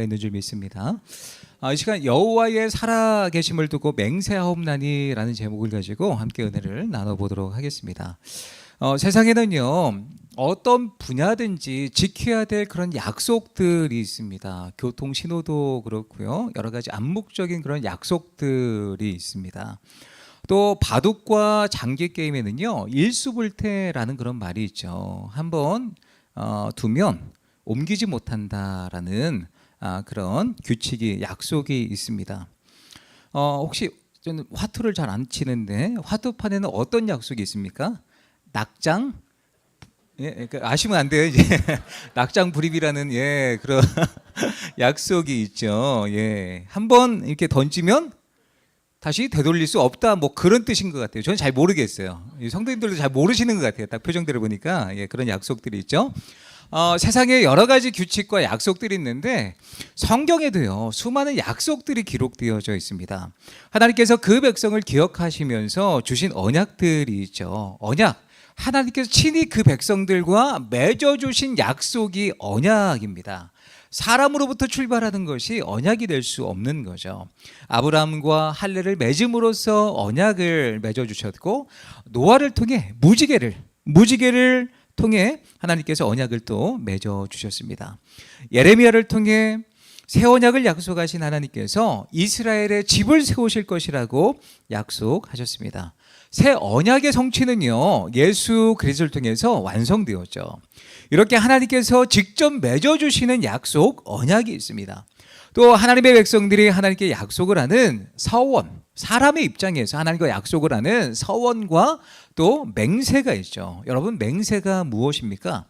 있는 줄 믿습니다. 이 시간 여호와의 살아계심을 두고 맹세하옵나니라는 제목을 가지고 함께 은혜를 나눠보도록 하겠습니다. 세상에는요, 어떤 분야든지 지켜야 될 그런 약속들이 있습니다. 교통 신호도 그렇고요, 여러 가지 암묵적인 그런 약속들이 있습니다. 또 바둑과 장기 게임에는요, 일수불태라는 그런 말이 있죠. 한번 두면 옮기지 못한다라는 그런 규칙이, 약속이 있습니다. 혹시 저는 화투를 잘 안 치는데 화투판에는 어떤 약속이 있습니까? 낙장? 그러니까 아시면 안 돼요. 이제 낙장 불입이라는 그런 약속이 있죠. 한번 이렇게 던지면 다시 되돌릴 수 없다, 뭐 그런 뜻인 것 같아요. 저는 잘 모르겠어요. 성도님들도 잘 모르시는 것 같아요. 딱 표정들을 보니까 그런 약속들이 있죠. 세상에 여러 가지 규칙과 약속들이 있는데 성경에도요, 수많은 약속들이 기록되어져 있습니다. 하나님께서 그 백성을 기억하시면서 주신 언약들이 있죠. 언약, 하나님께서 친히 그 백성들과 맺어주신 약속이 언약입니다. 사람으로부터 출발하는 것이 언약이 될 수 없는 거죠. 아브라함과 할례를 맺음으로써 언약을 맺어주셨고, 노아를 통해 무지개를 통해 하나님께서 언약을 또 맺어주셨습니다. 예레미야를 통해 새 언약을 약속하신 하나님께서 이스라엘의 집을 세우실 것이라고 약속하셨습니다. 새 언약의 성취는요, 예수 그리스도를 통해서 완성되었죠. 이렇게 하나님께서 직접 맺어주시는 약속, 언약이 있습니다. 또 하나님의 백성들이 하나님께 약속을 하는 서원, 사람의 입장에서 하나님과 약속을 하는 서원과 또 맹세가 있죠. 여러분, 맹세가 무엇입니까?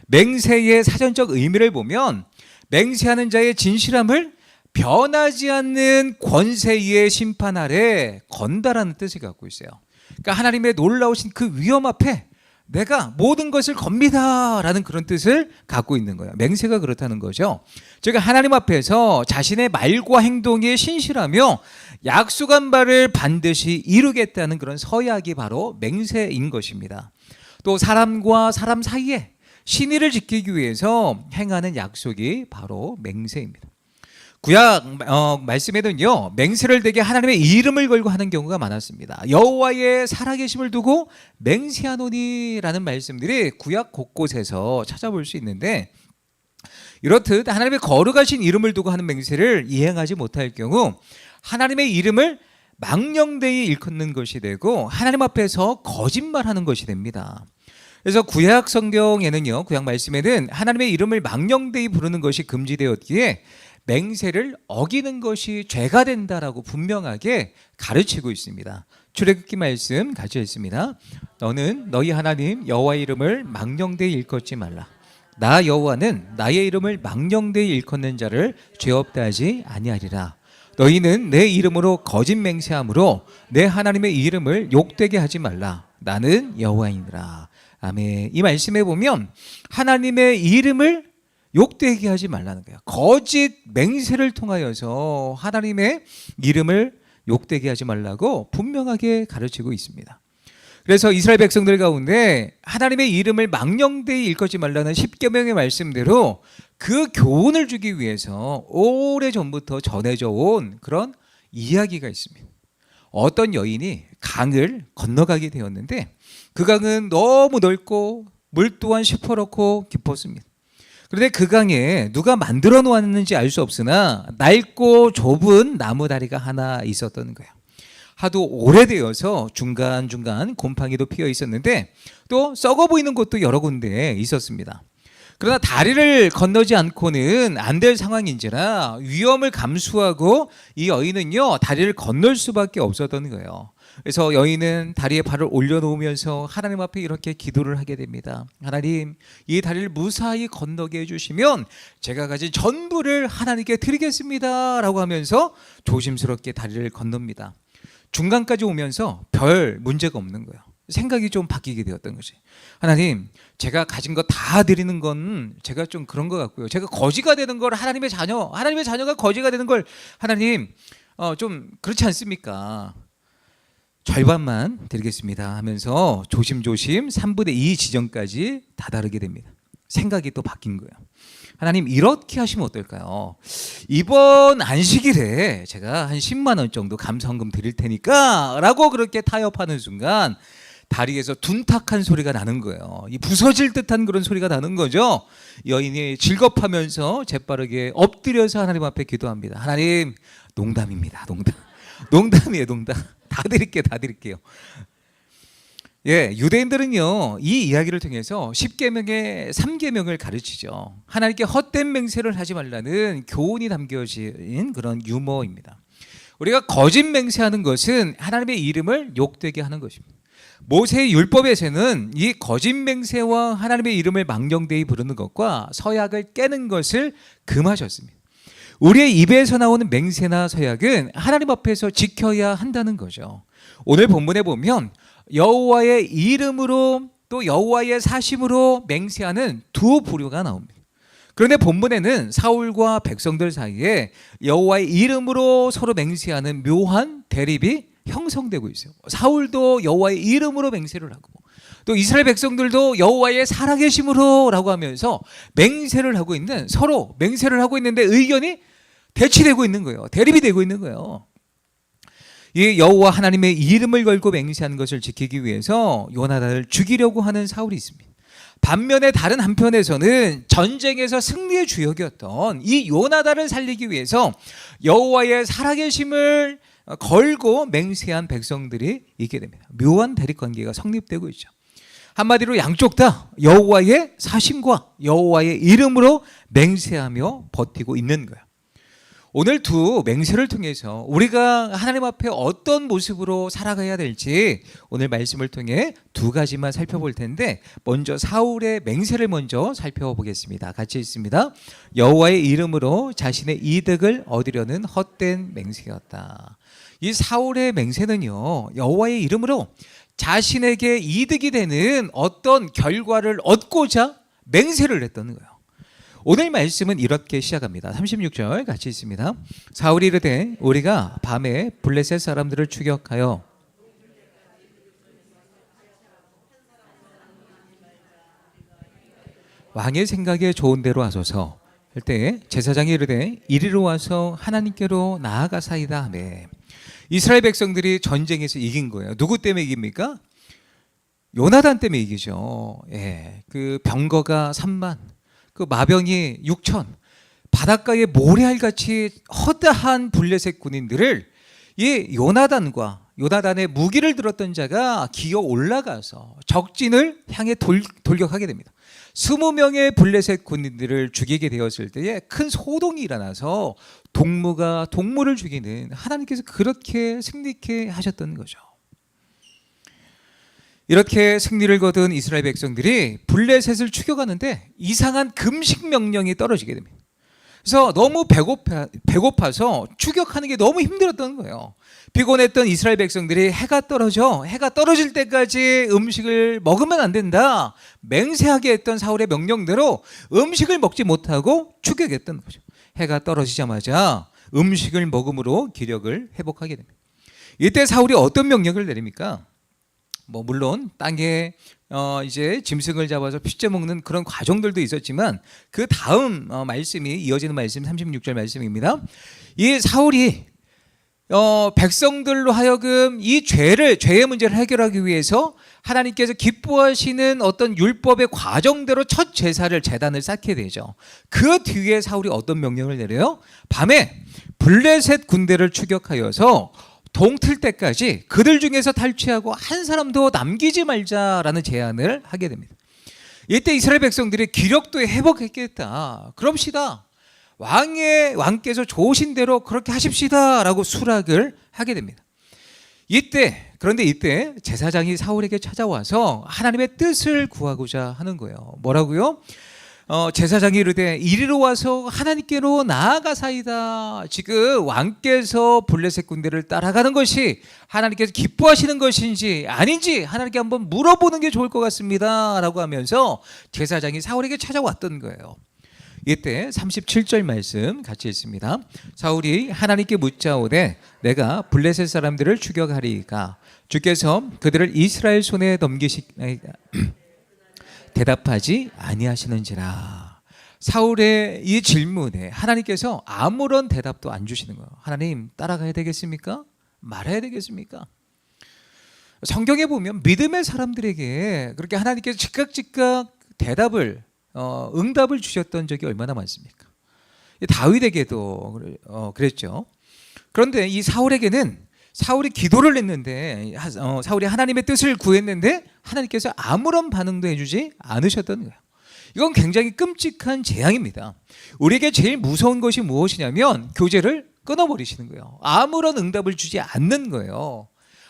맹세의 사전적 의미를 보면 맹세하는 자의 진실함을 변하지 않는 권세의 심판 아래 건다라는 뜻을 갖고 있어요. 그러니까 하나님의 놀라우신 그 위엄 앞에 내가 모든 것을 겁니다 라는 그런 뜻을 갖고 있는 거예요. 맹세가 그렇다는 거죠. 즉, 하나님 앞에서 자신의 말과 행동에 신실하며 약속한 바를 반드시 이루겠다는 그런 서약이 바로 맹세인 것입니다. 또 사람과 사람 사이에 신의를 지키기 위해서 행하는 약속이 바로 맹세입니다. 구약 말씀에는요, 맹세를 대개 하나님의 이름을 걸고 하는 경우가 많았습니다. 여호와의 살아계심을 두고 맹세하노니라는 말씀들이 구약 곳곳에서 찾아볼 수 있는데, 이렇듯 하나님의 거룩하신 이름을 두고 하는 맹세를 이행하지 못할 경우 하나님의 이름을 망령되이 일컫는 것이 되고 하나님 앞에서 거짓말하는 것이 됩니다. 그래서 구약 성경에는요, 구약 말씀에는 하나님의 이름을 망령되이 부르는 것이 금지되었기에 맹세를 어기는 것이 죄가 된다라고 분명하게 가르치고 있습니다. 출애굽기 말씀 같이 읽습니다. 너는 너희 하나님 여호와의 이름을 망령되이 일컫지 말라. 나 여호와는 나의 이름을 망령되이 일컫는 자를 죄 없다 하지 아니하리라. 너희는 내 이름으로 거짓 맹세함으로 내 하나님의 이름을 욕되게 하지 말라. 나는 여호와이니라. 아멘. 이 말씀에 보면 하나님의 이름을 욕되게 하지 말라는 거예요. 거짓 맹세를 통하여서 하나님의 이름을 욕되게 하지 말라고 분명하게 가르치고 있습니다. 그래서 이스라엘 백성들 가운데 하나님의 이름을 망령되이 일컫지 말라는 십계명의 말씀대로 그 교훈을 주기 위해서 오래전부터 전해져 온 그런 이야기가 있습니다. 어떤 여인이 강을 건너가게 되었는데 그 강은 너무 넓고 물 또한 시퍼렇고 깊었습니다. 그런데 그 강에 누가 만들어 놓았는지 알 수 없으나 낡고 좁은 나무 다리가 하나 있었던 거예요. 하도 오래되어서 중간중간 곰팡이도 피어 있었는데 또 썩어 보이는 곳도 여러 군데 있었습니다. 그러나 다리를 건너지 않고는 안 될 상황인지라 위험을 감수하고 이 여인은요, 다리를 건널 수밖에 없었던 거예요. 그래서 여인은 다리에 발을 올려놓으면서 하나님 앞에 이렇게 기도를 하게 됩니다. 하나님, 이 다리를 무사히 건너게 해주시면 제가 가진 전부를 하나님께 드리겠습니다 라고 하면서 조심스럽게 다리를 건넙니다. 중간까지 오면서 별 문제가 없는 거예요. 생각이 좀 바뀌게 되었던 거지. 하나님, 제가 가진 거 다 드리는 건 제가 좀 그런 것 같고요. 제가 거지가 되는 걸 하나님의 자녀가 거지가 되는 걸 하나님 좀 그렇지 않습니까? 절반만 드리겠습니다 하면서 조심조심 3분의 2 지점까지 다다르게 됩니다. 생각이 또 바뀐 거예요. 하나님 이렇게 하시면 어떨까요? 이번 안식일에 제가 한 10만 원 정도 감사원금 드릴 테니까 라고 그렇게 타협하는 순간 다리에서 둔탁한 소리가 나는 거예요. 이 부서질 듯한 그런 소리가 나는 거죠. 여인이 질겁하면서 재빠르게 엎드려서 하나님 앞에 기도합니다. 하나님, 농담입니다. 농담이에요, 농담. 다 드릴게요. 예, 유대인들은요, 이 이야기를 통해서 10계명의 3계명을 가르치죠. 하나님께 헛된 맹세를 하지 말라는 교훈이 담겨진 그런 유머입니다. 우리가 거짓 맹세하는 것은 하나님의 이름을 욕되게 하는 것입니다. 모세의 율법에서는 이 거짓 맹세와 하나님의 이름을 망령되이 부르는 것과 서약을 깨는 것을 금하셨습니다. 우리의 입에서 나오는 맹세나 서약은 하나님 앞에서 지켜야 한다는 거죠. 오늘 본문에 보면 여호와의 이름으로 또 여호와의 사심으로 맹세하는 두 부류가 나옵니다. 그런데 본문에는 사울과 백성들 사이에 여호와의 이름으로 서로 맹세하는 묘한 대립이 형성되고 있어요. 사울도 여호와의 이름으로 맹세를 하고 또 이스라엘 백성들도 여호와의 살아계심으로 라고 하면서 맹세를 하고 있는, 서로 맹세를 하고 있는데 의견이 대치되고 있는 거예요. 대립이 되고 있는 거예요. 이 여호와 하나님의 이름을 걸고 맹세하는 것을 지키기 위해서 요나단을 죽이려고 하는 사울이 있습니다. 반면에 다른 한편에서는 전쟁에서 승리의 주역이었던 이 요나단을 살리기 위해서 여호와의 살아계심을 걸고 맹세한 백성들이 있게 됩니다. 묘한 대립관계가 성립되고 있죠. 한마디로 양쪽 다 여호와의 사심과 여호와의 이름으로 맹세하며 버티고 있는 거예요. 오늘 두 맹세를 통해서 우리가 하나님 앞에 어떤 모습으로 살아가야 될지 오늘 말씀을 통해 두 가지만 살펴볼 텐데, 먼저 사울의 맹세를 먼저 살펴보겠습니다. 같이 있습니다. 여호와의 이름으로 자신의 이득을 얻으려는 헛된 맹세였다. 이 사울의 맹세는요, 여호와의 이름으로 자신에게 이득이 되는 어떤 결과를 얻고자 맹세를 했다는 거예요. 오늘 말씀은 이렇게 시작합니다. 36절 같이 있습니다. 사울이 이르되 우리가 밤에 블레셋 사람들을 추격하여 왕의 생각에 좋은 대로 하소서 할 때 제사장이 이르되 이리로 와서 하나님께로 나아가사이다 하매. 이스라엘 백성들이 전쟁에서 이긴 거예요. 누구 때문에 이깁니까? 요나단 때문에 이기죠. 예, 그 병거가 3만, 그 마병이 6천, 바닷가에 모래알같이 허다한 블레셋 군인들을 이 요나단의 무기를 들었던 자가 기어 올라가서 적진을 향해 돌격하게 됩니다. 20명의 블레셋 군인들을 죽이게 되었을 때에 큰 소동이 일어나서 동무가 동무를 죽이는, 하나님께서 그렇게 승리케 하셨던 거죠. 이렇게 승리를 거둔 이스라엘 백성들이 블레셋을 추격하는데 이상한 금식 명령이 떨어지게 됩니다. 그래서 너무 배고파서 추격하는 게 너무 힘들었던 거예요. 피곤했던 이스라엘 백성들이 해가 떨어질 때까지 음식을 먹으면 안 된다 맹세하게 했던 사울의 명령대로 음식을 먹지 못하고 추격했던 거죠. 해가 떨어지자마자 음식을 먹음으로 기력을 회복하게 됩니다. 이때 사울이 어떤 명령을 내립니까? 물론 땅에 이제 짐승을 잡아서 피째 먹는 그런 과정들도 있었지만 그 다음 말씀이 이어지는 말씀 36절 말씀입니다. 이 사울이 백성들로 하여금 이 죄의 문제를 해결하기 위해서 하나님께서 기뻐하시는 어떤 율법의 과정대로 첫 제단을 쌓게 되죠. 그 뒤에 사울이 어떤 명령을 내려요? 밤에 블레셋 군대를 추격하여서 동틀 때까지 그들 중에서 탈취하고 한 사람도 남기지 말자라는 제안을 하게 됩니다. 이때 이스라엘 백성들이 기력도 회복했겠다, 그럽시다, 왕께서 좋으신 대로 그렇게 하십시다 라고 수락을 하게 됩니다. 그런데 이때 제사장이 사울에게 찾아와서 하나님의 뜻을 구하고자 하는 거예요. 뭐라고요? 제사장이 이르되 이리로 와서 하나님께로 나아가사이다. 지금 왕께서 블레셋 군대를 따라가는 것이 하나님께서 기뻐하시는 것인지 아닌지 하나님께 한번 물어보는 게 좋을 것 같습니다 라고 하면서 제사장이 사울에게 찾아왔던 거예요. 이때 37절 말씀 같이 있습니다. 사울이 하나님께 묻자오되 내가 블레셋 사람들을 추격하리이까 주께서 그들을 이스라엘 손에 넘기시나이까 대답하지 아니하시는지라. 사울의 이 질문에 하나님께서 아무런 대답도 안 주시는 거예요. 하나님, 따라가야 되겠습니까? 말해야 되겠습니까? 성경에 보면 믿음의 사람들에게 그렇게 하나님께서 즉각 대답을 응답을 주셨던 적이 얼마나 많습니까? 다윗에게도 그랬죠. 그런데 이 사울에게는 사울이 기도를 했는데 사울이 하나님의 뜻을 구했는데 하나님께서 아무런 반응도 해주지 않으셨던 거예요. 이건 굉장히 끔찍한 재앙입니다. 우리에게 제일 무서운 것이 무엇이냐면 교제를 끊어버리시는 거예요. 아무런 응답을 주지 않는 거예요.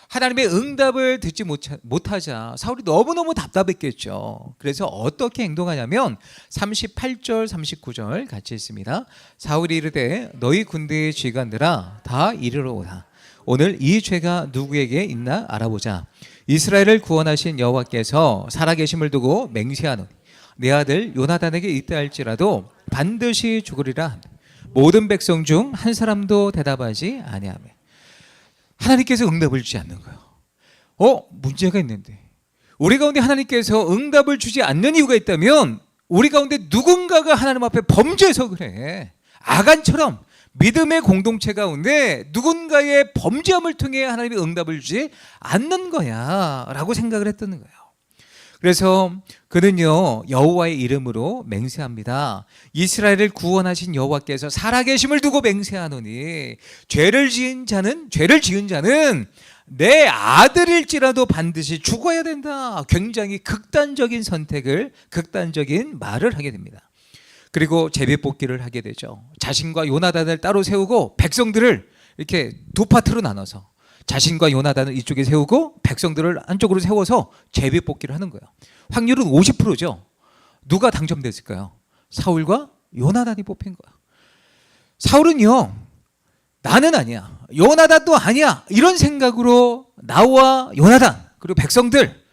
하나님의 응답을 듣지 못하자 사울이 너무너무 답답했겠죠. 그래서 어떻게 행동하냐면 38절 39절 같이 읽습니다. 사울이 이르되 너희 군대의 지휘관들아 다 이르러 오라. 오늘 이 죄가 누구에게 있나 알아보자. 이스라엘을 구원하신 여호와께서 살아계심을 두고 맹세하노니 내 아들 요나단에게 있다 할지라도 반드시 죽으리라. 모든 백성 중 한 사람도 대답하지 아니하며 하나님께서 응답을 주지 않는 거예요. 문제가 있는데 우리 가운데 하나님께서 응답을 주지 않는 이유가 있다면 우리 가운데 누군가가 하나님 앞에 범죄해서 그래. 아간처럼 믿음의 공동체 가운데 누군가의 범죄함을 통해 하나님의 응답을 주지 않는 거야 라고 생각을 했던 거예요. 그래서 그는요 여호와의 이름으로 맹세합니다. 이스라엘을 구원하신 여호와께서 살아계심을 두고 맹세하노니 죄를 지은 자는 내 아들일지라도 반드시 죽어야 된다. 굉장히 극단적인 말을 하게 됩니다. 그리고 제비뽑기를 하게 되죠. 자신과 요나단을 따로 세우고 백성들을 이렇게 두 파트로 나눠서 자신과 요나단을 이쪽에 세우고 백성들을 한쪽으로 세워서 제비뽑기를 하는 거예요. 확률은 50%죠. 누가 당첨됐을까요? 사울과 요나단이 뽑힌 거야. 사울은요 나는 아니야, 요나단도 아니야, 이런 생각으로 나와 요나단 그리고 백성들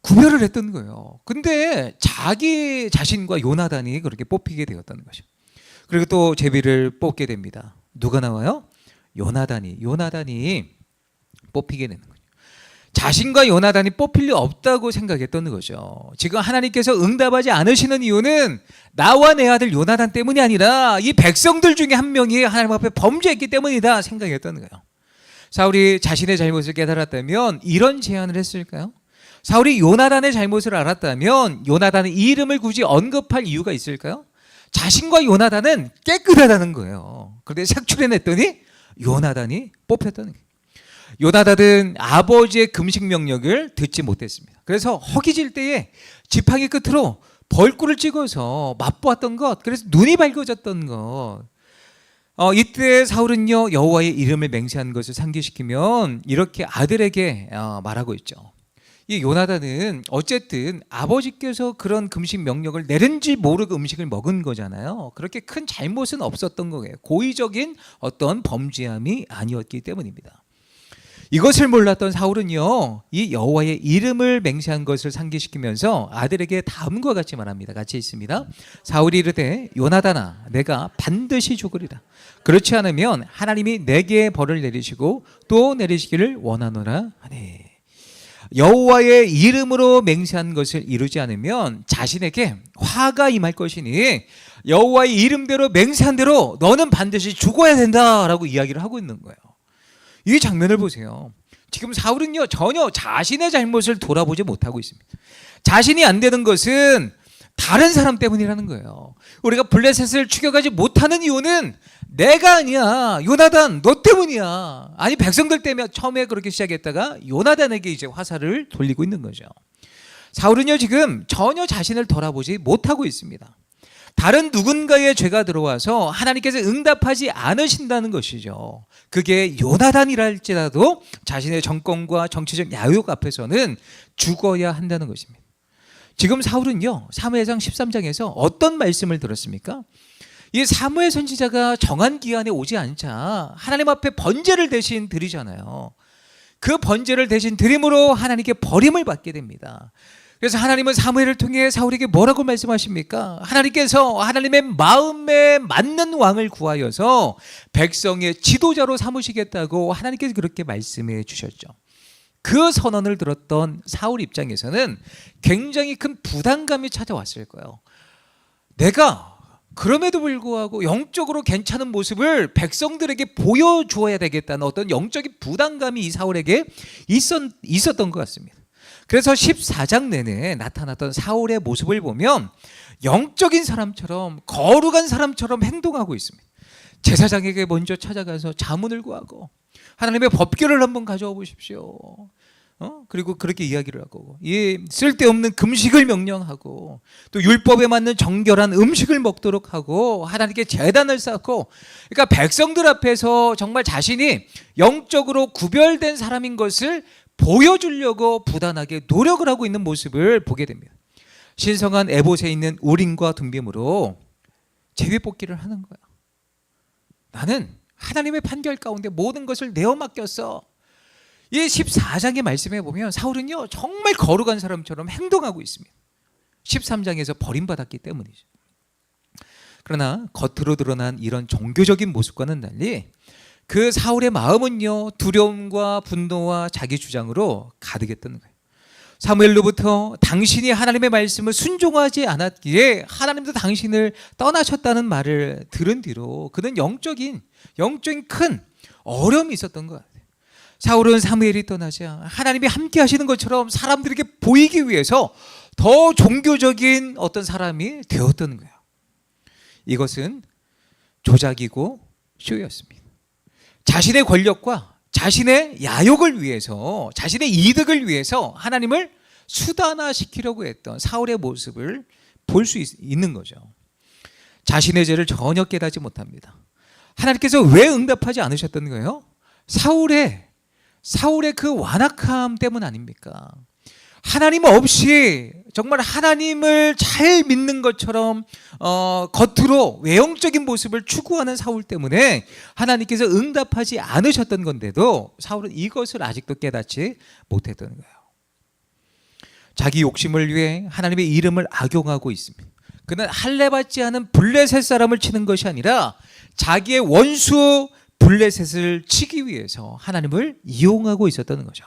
구별을 했던 거예요. 근데 자기 자신과 요나단이 그렇게 뽑히게 되었다는 거죠. 그리고 또 제비를 뽑게 됩니다. 누가 나와요? 요나단이 뽑히게 되는 거죠. 자신과 요나단이 뽑힐 리 없다고 생각했던 거죠. 지금 하나님께서 응답하지 않으시는 이유는 나와 내 아들 요나단 때문이 아니라 이 백성들 중에 한 명이 하나님 앞에 범죄했기 때문이다 생각했던 거예요. 사울이 자신의 잘못을 깨달았다면 이런 제안을 했을까요? 사울이 요나단의 잘못을 알았다면 요나단의 이름을 굳이 언급할 이유가 있을까요? 자신과 요나단은 깨끗하다는 거예요. 그런데 색출해냈더니 요나단이 뽑혔다는 거예요. 요나단은 아버지의 금식 명령을 듣지 못했습니다. 그래서 허기질 때에 지팡이 끝으로 벌꿀을 찍어서 맛보았던 것, 그래서 눈이 밝아졌던 것. 이때 사울은요 여호와의 이름을 맹세한 것을 상기시키면 이렇게 아들에게 말하고 있죠. 이 요나단은 어쨌든 아버지께서 그런 금식 명령을 내린지 모르고 음식을 먹은 거잖아요. 그렇게 큰 잘못은 없었던 거예요. 고의적인 어떤 범죄함이 아니었기 때문입니다. 이것을 몰랐던 사울은요 이 여호와의 이름을 맹세한 것을 상기시키면서 아들에게 다음과 같이 말합니다. 같이 있습니다. 사울이 이르되 요나단아 내가 반드시 죽으리라. 그렇지 않으면 하나님이 내게 벌을 내리시고 또 내리시기를 원하노라 하네. 여호와의 이름으로 맹세한 것을 이루지 않으면 자신에게 화가 임할 것이니 여호와의 이름대로 맹세한 대로 너는 반드시 죽어야 된다라고 이야기를 하고 있는 거예요. 이 장면을 보세요. 지금 사울은요 전혀 자신의 잘못을 돌아보지 못하고 있습니다. 자신이 안 되는 것은 다른 사람 때문이라는 거예요. 우리가 블레셋을 추격하지 못하는 이유는 내가 아니야, 요나단 너 때문이야. 아니 백성들 때문에 처음에 그렇게 시작했다가 요나단에게 이제 화살을 돌리고 있는 거죠. 사울은요 지금 전혀 자신을 돌아보지 못하고 있습니다. 다른 누군가의 죄가 들어와서 하나님께서 응답하지 않으신다는 것이죠. 그게 요나단이라 할지라도 자신의 정권과 정치적 야욕 앞에서는 죽어야 한다는 것입니다. 지금 사울은요 사무엘상 13장에서 어떤 말씀을 들었습니까? 이 사무엘 선지자가 정한 기한에 오지 않자 하나님 앞에 번제를 대신 드리잖아요. 그 번제를 대신 드림으로 하나님께 버림을 받게 됩니다. 그래서 하나님은 사무엘을 통해 사울에게 뭐라고 말씀하십니까? 하나님께서 하나님의 마음에 맞는 왕을 구하여서 백성의 지도자로 삼으시겠다고 하나님께서 그렇게 말씀해 주셨죠. 그 선언을 들었던 사울 입장에서는 굉장히 큰 부담감이 찾아왔을 거예요. 내가 그럼에도 불구하고 영적으로 괜찮은 모습을 백성들에게 보여주어야 되겠다는 어떤 영적인 부담감이 이 사울에게 있었던 것 같습니다. 그래서 14장 내내 나타났던 사울의 모습을 보면 영적인 사람처럼, 거룩한 사람처럼 행동하고 있습니다. 제사장에게 먼저 찾아가서 자문을 구하고 하나님의 법궤를 한번 가져와 보십시오. 그리고 그렇게 이야기를 하고, 쓸데없는 금식을 명령하고, 또 율법에 맞는 정결한 음식을 먹도록 하고, 하나님께 제단을 쌓고, 그러니까 백성들 앞에서 정말 자신이 영적으로 구별된 사람인 것을 보여주려고 부단하게 노력을 하고 있는 모습을 보게 됩니다. 신성한 에봇에 있는 우림과 둠빔으로 제비뽑기를 하는 거야. 나는 하나님의 판결 가운데 모든 것을 내어 맡겼어. 이 14장의 말씀에 보면 사울은요 정말 거룩한 사람처럼 행동하고 있습니다. 13장에서 버림받았기 때문이죠. 그러나 겉으로 드러난 이런 종교적인 모습과는 달리 그 사울의 마음은요 두려움과 분노와 자기 주장으로 가득했던 거예요. 사무엘로부터 당신이 하나님의 말씀을 순종하지 않았기에 하나님도 당신을 떠나셨다는 말을 들은 뒤로 그는 영적인 큰 어려움이 있었던 것 같아요. 사울은 사무엘이 떠나자 하나님이 함께 하시는 것처럼 사람들에게 보이기 위해서 더 종교적인 어떤 사람이 되었던 거예요. 이것은 조작이고 쇼였습니다. 자신의 권력과 자신의 야욕을 위해서, 자신의 이득을 위해서 하나님을 수단화시키려고 했던 사울의 모습을 볼 수 있는 거죠. 자신의 죄를 전혀 깨닫지 못합니다. 하나님께서 왜 응답하지 않으셨던 거예요? 사울의 그 완악함 때문 아닙니까? 하나님 없이 정말 하나님을 잘 믿는 것처럼 겉으로 외형적인 모습을 추구하는 사울 때문에 하나님께서 응답하지 않으셨던 건데도 사울은 이것을 아직도 깨닫지 못했던 거예요. 자기 욕심을 위해 하나님의 이름을 악용하고 있습니다. 그는 할례받지 않은 블레셋 사람을 치는 것이 아니라 자기의 원수 블레셋을 치기 위해서 하나님을 이용하고 있었던 거죠.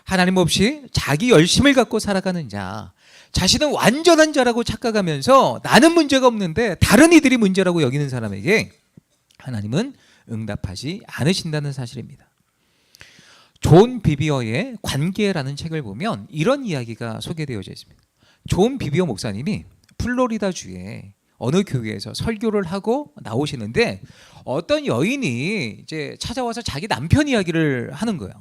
하나님 없이 자기 열심을 갖고 살아가는 자, 자신은 완전한 자라고 착각하면서 나는 문제가 없는데 다른 이들이 문제라고 여기는 사람에게 하나님은 응답하지 않으신다는 사실입니다. 존 비비어의 관계라는 책을 보면 이런 이야기가 소개되어져 있습니다. 존 비비어 목사님이 플로리다주에 어느 교회에서 설교를 하고 나오시는데 어떤 여인이 이제 찾아와서 자기 남편 이야기를 하는 거예요.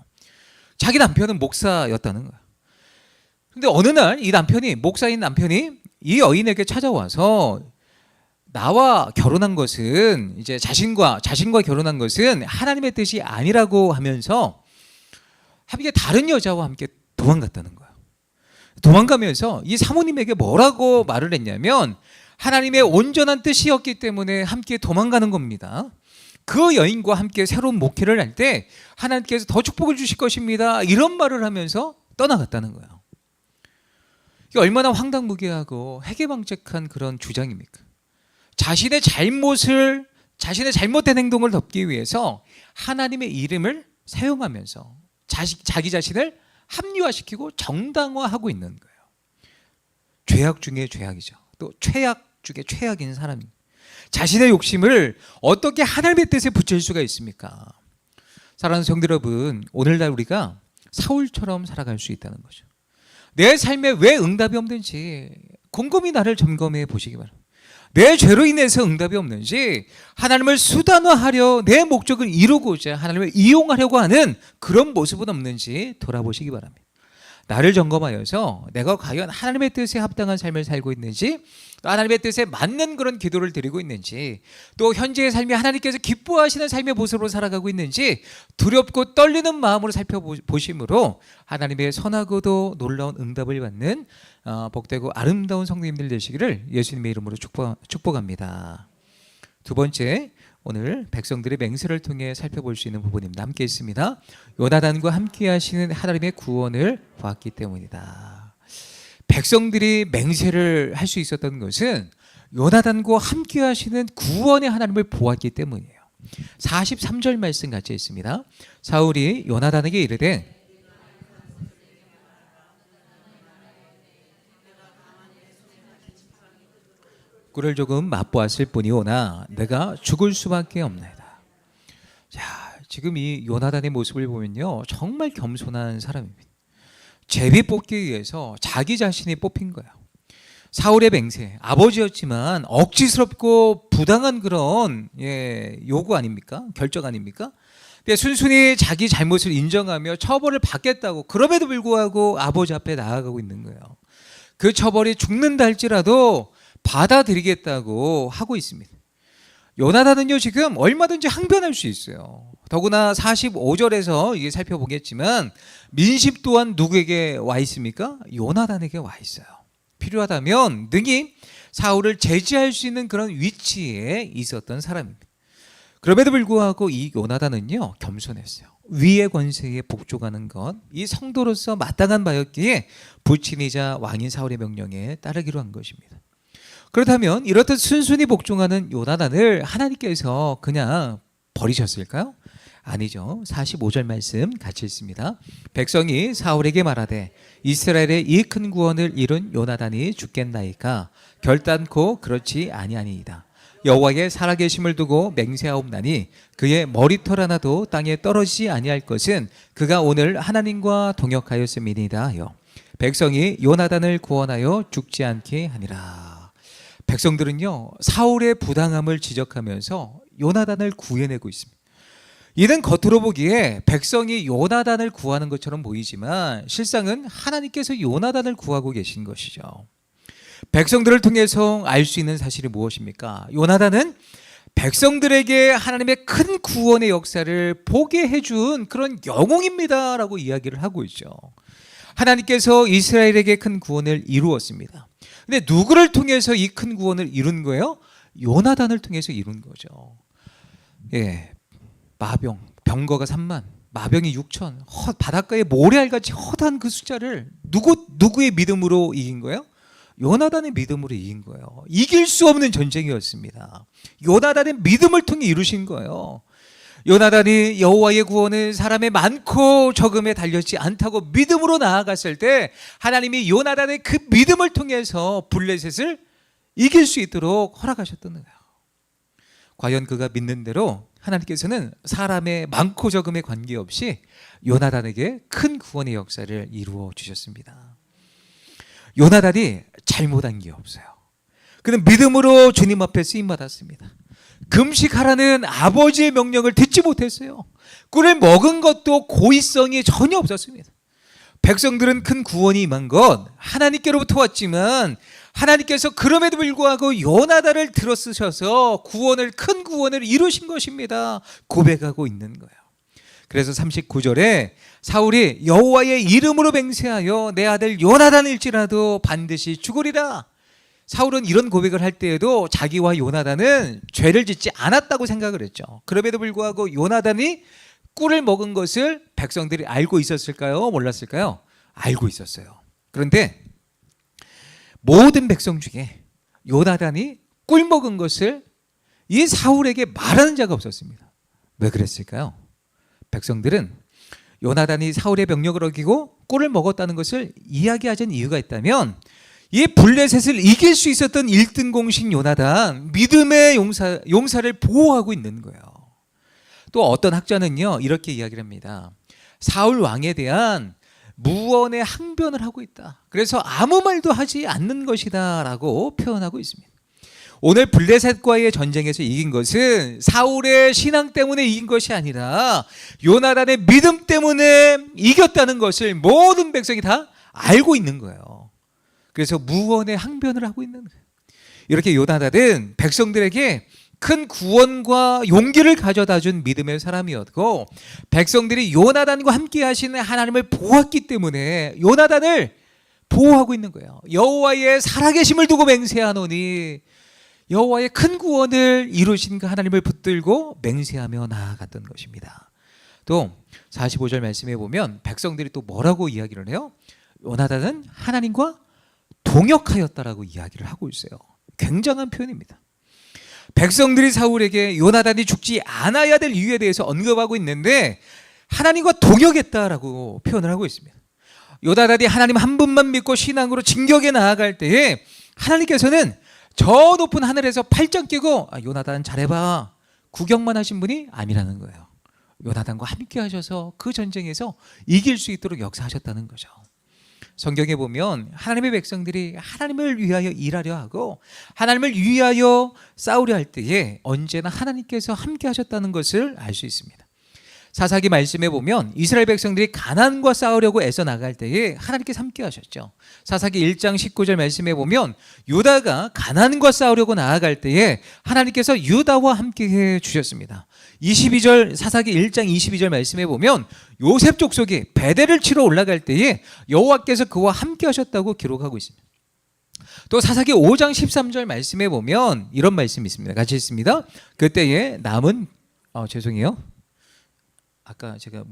자기 남편은 목사였다는 거예요. 근데 어느 날 이 남편이, 목사인 남편이 이 여인에게 찾아와서 나와 결혼한 것은, 이제 자신과 결혼한 것은 하나님의 뜻이 아니라고 하면서 함께 다른 여자와 함께 도망갔다는 거예요. 도망가면서 이 사모님에게 뭐라고 말을 했냐면 하나님의 온전한 뜻이었기 때문에 함께 도망가는 겁니다. 그 여인과 함께 새로운 목회를 할 때 하나님께서 더 축복을 주실 것입니다. 이런 말을 하면서 떠나갔다는 거예요. 이게 얼마나 황당무계하고 해괴망측한 그런 주장입니까? 자신의 잘못된 행동을 덮기 위해서 하나님의 이름을 사용하면서 자기 자신을 합리화시키고 정당화하고 있는 거예요. 죄악 중에 죄악이죠. 또 최악 중에 최악인 사람입니다. 자신의 욕심을 어떻게 하나님의 뜻에 붙일 수가 있습니까? 사랑하는 성도 여러분, 오늘날 우리가 사울처럼 살아갈 수 있다는 거죠. 내 삶에 왜 응답이 없는지 곰곰이 나를 점검해 보시기 바랍니다. 내 죄로 인해서 응답이 없는지, 하나님을 수단화하려 내 목적을 이루고자 하나님을 이용하려고 하는 그런 모습은 없는지 돌아보시기 바랍니다. 나를 점검하여서 내가 과연 하나님의 뜻에 합당한 삶을 살고 있는지, 하나님의 뜻에 맞는 그런 기도를 드리고 있는지, 또 현재의 삶이 하나님께서 기뻐하시는 삶의 모습으로 살아가고 있는지 두렵고 떨리는 마음으로 살펴보심으로 하나님의 선하고도 놀라운 응답을 받는 복되고 아름다운 성도님들 되시기를 예수님의 이름으로 축복합니다. 두 번째, 오늘 백성들의 맹세를 통해 살펴볼 수 있는 부분입니다. 함께 있습니다. 요나단과 함께 하시는 하나님의 구원을 보았기 때문이다. 백성들이 맹세를 할 수 있었던 것은 요나단과 함께 하시는 구원의 하나님을 보았기 때문이에요. 43절 말씀 같이 있습니다. 사울이 요나단에게 이르되 꿀을 조금 맛보았을 뿐이오나 내가 죽을 수밖에 없나이다. 자, 지금 이 요나단의 모습을 보면요, 정말 겸손한 사람입니다. 제비 뽑기 위해서 자기 자신이 뽑힌 거예요. 사울의 맹세, 아버지였지만 억지스럽고 부당한 그런 요구 아닙니까? 결정 아닙니까? 순순히 자기 잘못을 인정하며 처벌을 받겠다고, 그럼에도 불구하고 아버지 앞에 나아가고 있는 거예요. 그 처벌이 죽는다 할지라도 받아들이겠다고 하고 있습니다. 요나단은요, 지금 얼마든지 항변할 수 있어요. 더구나 45절에서 이게 살펴보겠지만 민심 또한 누구에게 와 있습니까? 요나단에게 와 있어요. 필요하다면 능히 사울을 제지할 수 있는 그런 위치에 있었던 사람입니다. 그럼에도 불구하고 이 요나단은요, 겸손했어요. 위의 권세에 복종하는 것, 이 성도로서 마땅한 바였기에 부친이자 왕인 사울의 명령에 따르기로 한 것입니다. 그렇다면 이렇듯 순순히 복종하는 요나단을 하나님께서 그냥 버리셨을까요? 아니죠. 45절 말씀 같이 읽습니다. 백성이 사울에게 말하되 이스라엘의 이 큰 구원을 이룬 요나단이 죽겠나이까? 결단코 그렇지 아니하니이다. 여호와의 살아계심을 두고 맹세하옵나니 그의 머리털 하나도 땅에 떨어지지 아니할 것은 그가 오늘 하나님과 동역하였음이니이다 하여 백성이 요나단을 구원하여 죽지 않게 하니라. 백성들은요, 사울의 부당함을 지적하면서 요나단을 구해내고 있습니다. 이는 겉으로 보기에 백성이 요나단을 구하는 것처럼 보이지만 실상은 하나님께서 요나단을 구하고 계신 것이죠. 백성들을 통해서 알 수 있는 사실이 무엇입니까? 요나단은 백성들에게 하나님의 큰 구원의 역사를 보게 해준 그런 영웅입니다 라고 이야기를 하고 있죠. 하나님께서 이스라엘에게 큰 구원을 이루었습니다. 근데 누구를 통해서 이 큰 구원을 이룬 거예요? 요나단을 통해서 이룬 거죠. 마병, 병거가 3만, 마병이 6천, 바닷가에 모래알같이 허다한 그 숫자를 누구의 믿음으로 이긴 거예요? 요나단의 믿음으로 이긴 거예요. 이길 수 없는 전쟁이었습니다. 요나단의 믿음을 통해 이루신 거예요. 요나단이 여호와의 구원은 사람의 많고 적음에 달렸지 않다고 믿음으로 나아갔을 때 하나님이 요나단의 그 믿음을 통해서 블레셋을 이길 수 있도록 허락하셨던 거예요. 과연 그가 믿는 대로 하나님께서는 사람의 많고 적음에 관계없이 요나단에게 큰 구원의 역사를 이루어 주셨습니다. 요나단이 잘못한 게 없어요. 그는 믿음으로 주님 앞에 쓰임받았습니다. 금식하라는 아버지의 명령을 듣지 못했어요. 꿀을 먹은 것도 고의성이 전혀 없었습니다. 백성들은 큰 구원이 임한 것 하나님께로부터 왔지만 하나님께서 그럼에도 불구하고 요나단을 들어쓰셔서 큰 구원을 이루신 것입니다 고백하고 있는 거예요. 그래서 39절에 사울이 여호와의 이름으로 맹세하여 내 아들 요나단일지라도 반드시 죽으리라. 사울은 이런 고백을 할 때에도 자기와 요나단은 죄를 짓지 않았다고 생각을 했죠. 그럼에도 불구하고 요나단이 꿀을 먹은 것을 백성들이 알고 있었을까요? 몰랐을까요? 알고 있었어요. 그런데 모든 백성 중에 요나단이 꿀 먹은 것을 이 사울에게 말하는 자가 없었습니다. 왜 그랬을까요? 백성들은 요나단이 사울의 명령을 어기고 꿀을 먹었다는 것을 이야기하자는 이유가 있다면 이 블레셋을 이길 수 있었던 1등 공신 요나단 믿음의 용사를 보호하고 있는 거예요. 또 어떤 학자는요 이렇게 이야기를 합니다. 사울 왕에 대한 무언의 항변을 하고 있다. 그래서 아무 말도 하지 않는 것이다 라고 표현하고 있습니다. 오늘 블레셋과의 전쟁에서 이긴 것은 사울의 신앙 때문에 이긴 것이 아니라 요나단의 믿음 때문에 이겼다는 것을 모든 백성이 다 알고 있는 거예요. 그래서 무언의 항변을 하고 있는 거예요. 이렇게 요나단은 백성들에게 큰 구원과 용기를 가져다 준 믿음의 사람이었고 백성들이 요나단과 함께 하시는 하나님을 보았기 때문에 요나단을 보호하고 있는 거예요. 여호와의 살아계심을 두고 맹세하노니 여호와의 큰 구원을 이루신 그 하나님을 붙들고 맹세하며 나아갔던 것입니다. 또 45절 말씀해 보면 백성들이 또 뭐라고 이야기를 해요? 요나단은 하나님과 동역하였다라고 이야기를 하고 있어요. 굉장한 표현입니다. 백성들이 사울에게 요나단이 죽지 않아야 될 이유에 대해서 언급하고 있는데 하나님과 동역했다라고 표현을 하고 있습니다. 요나단이 하나님 한 분만 믿고 신앙으로 진격에 나아갈 때에 하나님께서는 저 높은 하늘에서 팔짱 끼고 요나단 잘해봐 구경만 하신 분이 아니라는 거예요. 요나단과 함께 하셔서 그 전쟁에서 이길 수 있도록 역사하셨다는 거죠. 성경에 보면 하나님의 백성들이 하나님을 위하여 일하려 하고 하나님을 위하여 싸우려 할 때에 언제나 하나님께서 함께 하셨다는 것을 알 수 있습니다. 사사기 말씀에 보면 이스라엘 백성들이 가나안과 싸우려고 애써 나갈 때에 하나님께서 함께 하셨죠. 사사기 1장 19절 말씀에 보면 유다가 가나안과 싸우려고 나아갈 때에 하나님께서 유다와 함께 해 주셨습니다. 22절 사사기 1장 22절 말씀에 보면 요셉 족속이 베델을 치러 올라갈 때에 여호와께서 그와 함께 하셨다고 기록하고 있습니다. 또 사사기 5장 13절 말씀에 보면 이런 말씀이 있습니다. 같이 읽습니다. 그때에 남은 죄송해요. 아까 제가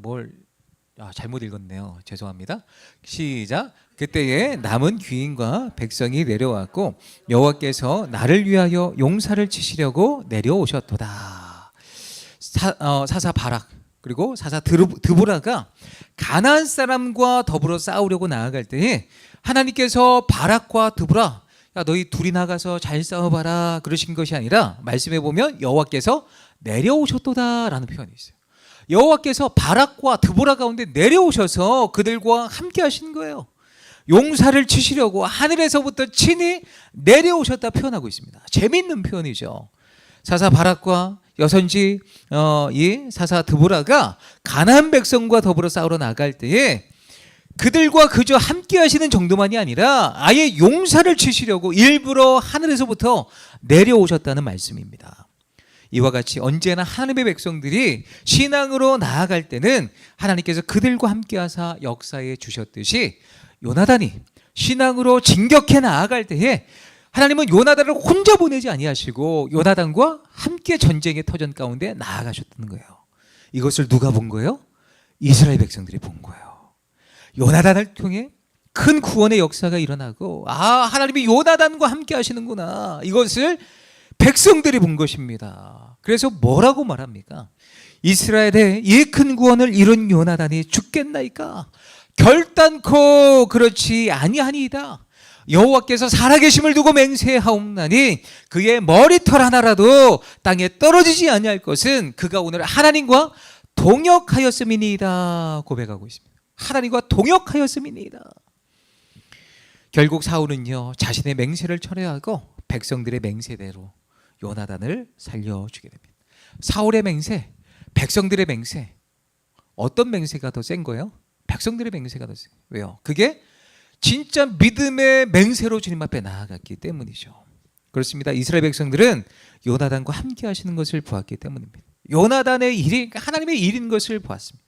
잘못 읽었네요. 죄송합니다. 시작. 그때에 남은 귀인과 백성이 내려왔고 여호와께서 나를 위하여 용사를 치시려고 내려오셨도다. 사사 바락 그리고 사사 드보라가 가나안 사람과 더불어 싸우려고 나아갈 때에 하나님께서 바락과 드보라 야 너희 둘이 나가서 잘 싸워봐라 그러신 것이 아니라 말씀해 보면 여호와께서 내려오셨도다라는 표현이 있어요. 여호와께서 바락과 드보라 가운데 내려오셔서 그들과 함께 하신 거예요. 용사를 치시려고 하늘에서부터 친히 내려오셨다 표현하고 있습니다. 재미있는 표현이죠. 사사 바락과 여선지 이 사사 드보라가 가나안 백성과 더불어 싸우러 나갈 때에 그들과 그저 함께 하시는 정도만이 아니라 아예 용사를 치시려고 일부러 하늘에서부터 내려오셨다는 말씀입니다. 이와 같이 언제나 하나님의 백성들이 신앙으로 나아갈 때는 하나님께서 그들과 함께 하사 역사해 주셨듯이 요나단이 신앙으로 진격해 나아갈 때에 하나님은 요나단을 혼자 보내지 아니하시고 요나단과 함께 전쟁의 터전 가운데 나아가셨다는 거예요. 이것을 누가 본 거예요? 이스라엘 백성들이 본 거예요. 요나단을 통해 큰 구원의 역사가 일어나고 하나님이 요나단과 함께 하시는구나 이것을 백성들이 본 것입니다. 그래서 뭐라고 말합니까? 이스라엘의 이 큰 구원을 이룬 요나단이 죽겠나이까? 결단코 그렇지 아니하니이다. 여호와께서 살아계심을 두고 맹세하옵나니 그의 머리털 하나라도 땅에 떨어지지 아니할 것은 그가 오늘 하나님과 동역하였음이니이다 고백하고 있습니다. 하나님과 동역하였음이니이다. 결국 사울은요 자신의 맹세를 철회하고 백성들의 맹세대로 요나단을 살려주게 됩니다. 사울의 맹세, 백성들의 맹세 어떤 맹세가 더 센 거예요? 백성들의 맹세가 더 세요. 왜요? 그게 진짜 믿음의 맹세로 주님 앞에 나아갔기 때문이죠. 그렇습니다. 이스라엘 백성들은 요나단과 함께 하시는 것을 보았기 때문입니다. 요나단의 일이 하나님의 일인 것을 보았습니다.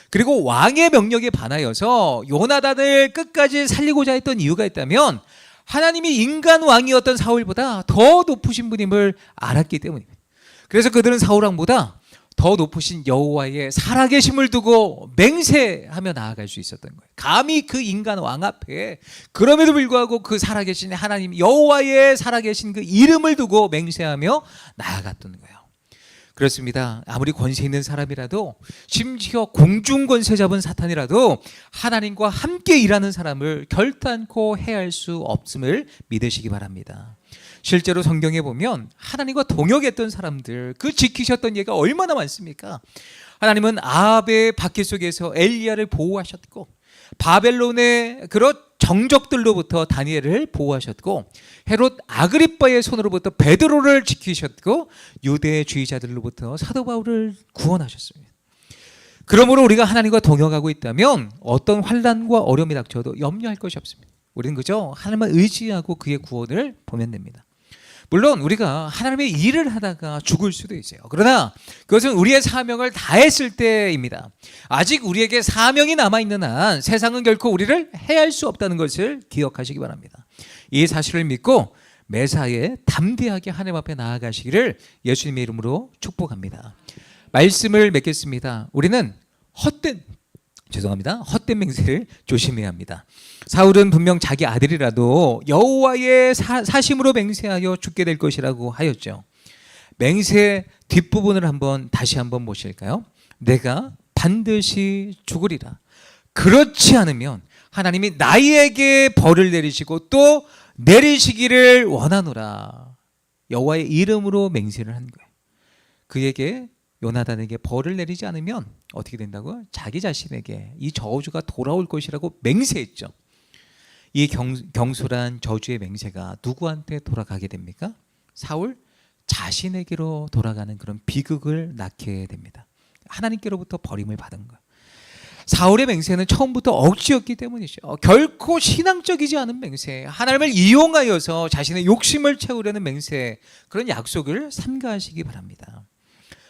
그리고 왕의 명령에 반하여서 요나단을 끝까지 살리고자 했던 이유가 있다면 하나님이 인간 왕이었던 사울보다 더 높으신 분임을 알았기 때문입니다. 그래서 그들은 사울 왕보다 더 높으신 여호와의 살아계심을 두고 맹세하며 나아갈 수 있었던 거예요. 감히 그 인간 왕 앞에 그럼에도 불구하고 그 살아계신 하나님 여호와의 살아계신 그 이름을 두고 맹세하며 나아갔던 거예요. 그렇습니다. 아무리 권세 있는 사람이라도 심지어 공중 권세 잡은 사탄이라도 하나님과 함께 일하는 사람을 결단코 해할 수 없음을 믿으시기 바랍니다. 실제로 성경에 보면 하나님과 동역했던 사람들 그 지키셨던 예가 얼마나 많습니까? 하나님은 아합의 바퀴 속에서 엘리야를 보호하셨고 바벨론의 그런 정적들로부터 다니엘을 보호하셨고 헤롯 아그리빠의 손으로부터 베드로를 지키셨고 유대주의자들로부터 사도 바울을 구원하셨습니다. 그러므로 우리가 하나님과 동역하고 있다면 어떤 환난과 어려움이 닥쳐도 염려할 것이 없습니다. 우리는 그저 하나님만 의지하고 그의 구원을 보면 됩니다. 물론 우리가 하나님의 일을 하다가 죽을 수도 있어요. 그러나 그것은 우리의 사명을 다했을 때입니다. 아직 우리에게 사명이 남아있는 한 세상은 결코 우리를 해할 수 없다는 것을 기억하시기 바랍니다. 이 사실을 믿고 매사에 담대하게 하나님 앞에 나아가시기를 예수님의 이름으로 축복합니다. 말씀을 맺겠습니다. 우리는 헛된 맹세를 조심해야 합니다. 사울은 분명 자기 아들이라도 여호와의 사심으로 맹세하여 죽게 될 것이라고 하였죠. 맹세 뒷부분을 다시 한번 보실까요? 내가 반드시 죽으리라. 그렇지 않으면 하나님이 나에게 벌을 내리시고 또 내리시기를 원하노라. 여호와의 이름으로 맹세를 한 거예요. 그에게 요나단에게 벌을 내리지 않으면 어떻게 된다고요? 자기 자신에게 이 저주가 돌아올 것이라고 맹세했죠. 이 경솔한 저주의 맹세가 누구한테 돌아가게 됩니까? 사울 자신에게로 돌아가는 그런 비극을 낳게 됩니다. 하나님께로부터 버림을 받은 거예요. 사울의 맹세는 처음부터 억지였기 때문이죠. 결코 신앙적이지 않은 맹세, 하나님을 이용하여서 자신의 욕심을 채우려는 맹세, 그런 약속을 삼가하시기 바랍니다.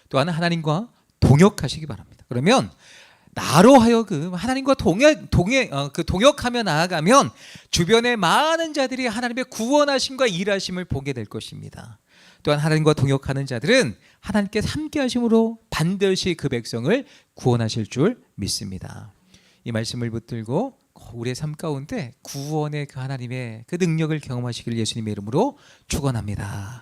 또한 하나님과 동역하시기 바랍니다. 그러면 나로 하여금 하나님과 동역하며 나아가면 주변의 많은 자들이 하나님의 구원하심과 일하심을 보게 될 것입니다. 또한 하나님과 동역하는 자들은 하나님께 함께하심으로 반드시 그 백성을 구원하실 줄 믿습니다. 이 말씀을 붙들고 우리의 삶 가운데 구원의 그 하나님의 그 능력을 경험하시길 예수님의 이름으로 축원합니다.